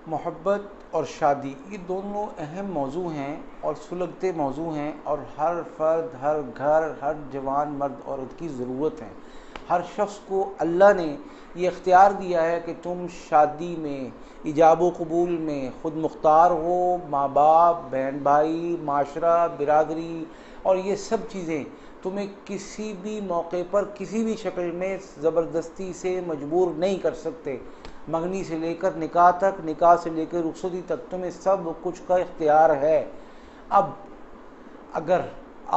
محبت اور شادی یہ دونوں اہم موضوع ہیں اور سلگتے موضوع ہیں، اور ہر فرد، ہر گھر، ہر جوان مرد عورت کی ضرورت ہے۔ ہر شخص کو اللہ نے یہ اختیار دیا ہے کہ تم شادی میں، ایجاب و قبول میں خود مختار ہو۔ ماں باپ، بہن بھائی، معاشرہ، برادری اور یہ سب چیزیں تمہیں کسی بھی موقع پر کسی بھی شکل میں زبردستی سے مجبور نہیں کر سکتے۔ منگنی سے لے کر نکاح تک، نکاح سے لے کر رخصتی تک تمہیں سب کچھ کا اختیار ہے۔ اب اگر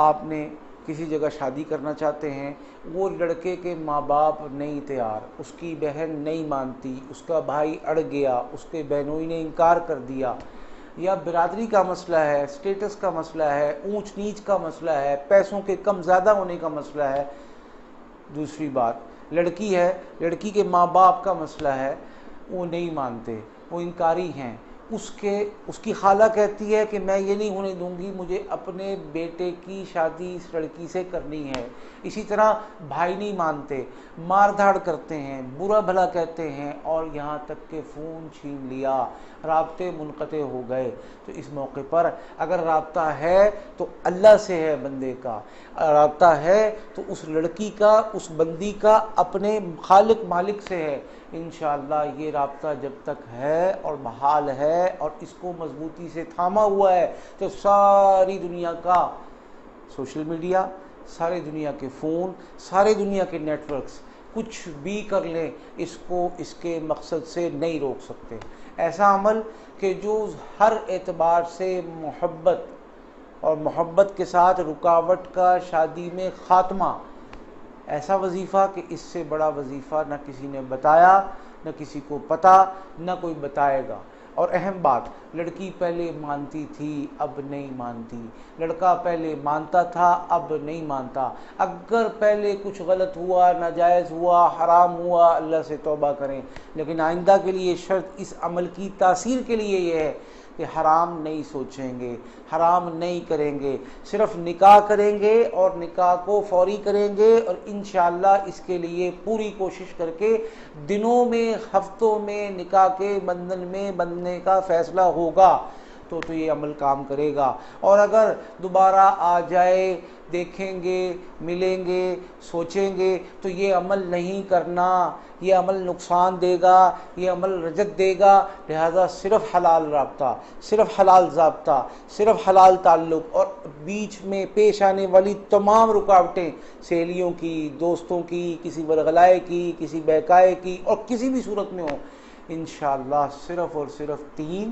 آپ نے کسی جگہ شادی کرنا چاہتے ہیں، وہ لڑکے کے ماں باپ نہیں تیار، اس کی بہن نہیں مانتی، اس کا بھائی اڑ گیا، اس کے بہنوئی نے انکار کر دیا، یا برادری کا مسئلہ ہے، سٹیٹس کا مسئلہ ہے، اونچ نیچ کا مسئلہ ہے، پیسوں کے کم زیادہ ہونے کا مسئلہ ہے۔ دوسری بات لڑکی ہے، لڑکی کے ماں باپ کا مسئلہ ہے، وہ نہیں مانتے، وہ انکاری ہیں۔ اس کی خالہ کہتی ہے کہ میں یہ نہیں ہونے دوں گی، مجھے اپنے بیٹے کی شادی اس لڑکی سے کرنی ہے۔ اسی طرح بھائی نہیں مانتے، مار دھاڑ کرتے ہیں، برا بھلا کہتے ہیں، اور یہاں تک کہ فون چھین لیا، رابطے منقطع ہو گئے۔ تو اس موقع پر اگر رابطہ ہے تو اللہ سے ہے، بندے کا رابطہ ہے تو اس لڑکی کا، اس بندی کا اپنے خالق مالک سے ہے۔ انشاءاللہ یہ رابطہ جب تک ہے اور بحال ہے اور اس کو مضبوطی سے تھاما ہوا ہے، تو ساری دنیا کا سوشل میڈیا، ساری دنیا کے فون، ساری دنیا کے نیٹ ورکس کچھ بھی کر لیں، اس کو اس کے مقصد سے نہیں روک سکتے۔ ایسا عمل کہ جو ہر اعتبار سے محبت اور محبت کے ساتھ رکاوٹ کا شادی میں خاتمہ، ایسا وظیفہ کہ اس سے بڑا وظیفہ نہ کسی نے بتایا، نہ کسی کو پتہ، نہ کوئی بتائے گا۔ اور اہم بات، لڑکی پہلے مانتی تھی، اب نہیں مانتی، لڑکا پہلے مانتا تھا، اب نہیں مانتا۔ اگر پہلے کچھ غلط ہوا، ناجائز ہوا، حرام ہوا، اللہ سے توبہ کریں، لیکن آئندہ کے لیے شرط اس عمل کی تاثیر کے لیے یہ ہے کہ حرام نہیں سوچیں گے، حرام نہیں کریں گے، صرف نکاح کریں گے اور نکاح کو فوری کریں گے، اور انشاءاللہ اس کے لیے پوری کوشش کر کے دنوں میں، ہفتوں میں نکاح کے بندھن میں بندھنے کا فیصلہ ہوگا تو یہ عمل کام کرے گا۔ اور اگر دوبارہ آ جائے، دیکھیں گے، ملیں گے، سوچیں گے، تو یہ عمل نہیں کرنا، یہ عمل نقصان دے گا، یہ عمل رجت دے گا۔ لہذا صرف حلال رابطہ، صرف حلال ضابطہ، صرف حلال تعلق، اور بیچ میں پیش آنے والی تمام رکاوٹیں، سہیلیوں کی، دوستوں کی، کسی ورغلائے کی، کسی بہکائے کی، اور کسی بھی صورت میں ہو، انشاءاللہ صرف اور صرف 3،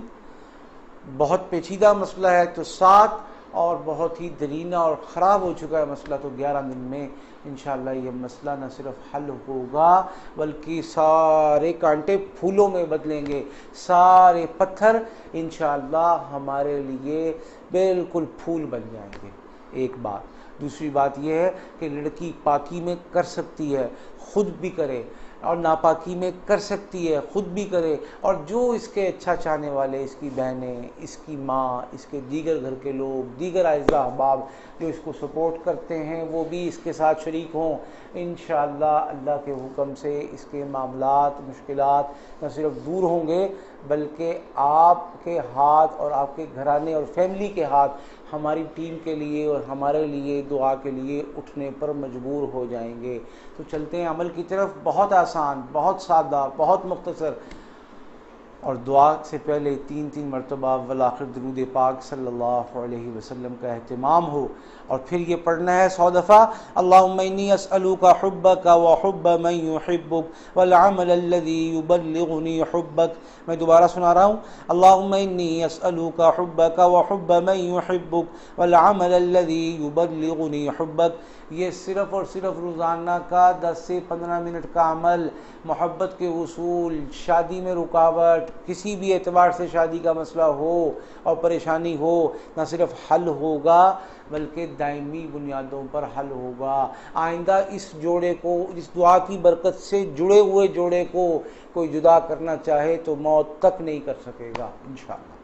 بہت پیچیدہ مسئلہ ہے تو 7، اور بہت ہی درینہ اور خراب ہو چکا ہے مسئلہ تو 11 دن میں انشاءاللہ یہ مسئلہ نہ صرف حل ہوگا بلکہ سارے کانٹے پھولوں میں بدلیں گے، سارے پتھر انشاءاللہ ہمارے لیے بالکل پھول بن جائیں گے۔ ایک بات۔ دوسری بات یہ ہے کہ لڑکی پاکی میں کر سکتی ہے، خود بھی کرے، اور ناپاکی میں کر سکتی ہے، خود بھی کرے، اور جو اس کے اچھا چاہنے والے، اس کی بہنیں، اس کی ماں، اس کے دیگر گھر کے لوگ، دیگر اعزاء احباب جو اس کو سپورٹ کرتے ہیں، وہ بھی اس کے ساتھ شریک ہوں۔ انشاءاللہ اللہ کے حکم سے اس کے معاملات، مشکلات نہ صرف دور ہوں گے بلکہ آپ کے ہاتھ اور آپ کے گھرانے اور فیملی کے ہاتھ ہماری ٹیم کے لیے اور ہمارے لیے دعا کے لیے اٹھنے پر مجبور ہو جائیں گے۔ تو چلتے ہیں عمل کی طرف۔ بہت آسان، بہت سادہ، بہت مختصر، اور دعا سے پہلے 3 مرتبہ والآخر درود پاک صلی اللہ علیہ وسلم کا اہتمام ہو، اور پھر یہ پڑھنا ہے 100 دفعہ، اللہم انی اسألوک حبک وحب من یحبک والعمل الذی یبلغنی حبک۔ میں دوبارہ سنا رہا ہوں، اللہم انی اسألوک حبک وحب من یحبک والعمل الذی یبلغنی حبک۔ یہ صرف اور صرف روزانہ کا 10 سے 15 منٹ کا عمل، محبت کے اصول، شادی میں رکاوٹ، کسی بھی اعتبار سے شادی کا مسئلہ ہو اور پریشانی ہو، نہ صرف حل ہوگا بلکہ دائمی بنیادوں پر حل ہوگا۔ آئندہ اس جوڑے کو، اس دعا کی برکت سے جڑے ہوئے جوڑے کو کوئی جدا کرنا چاہے تو موت تک نہیں کر سکے گا انشاءاللہ۔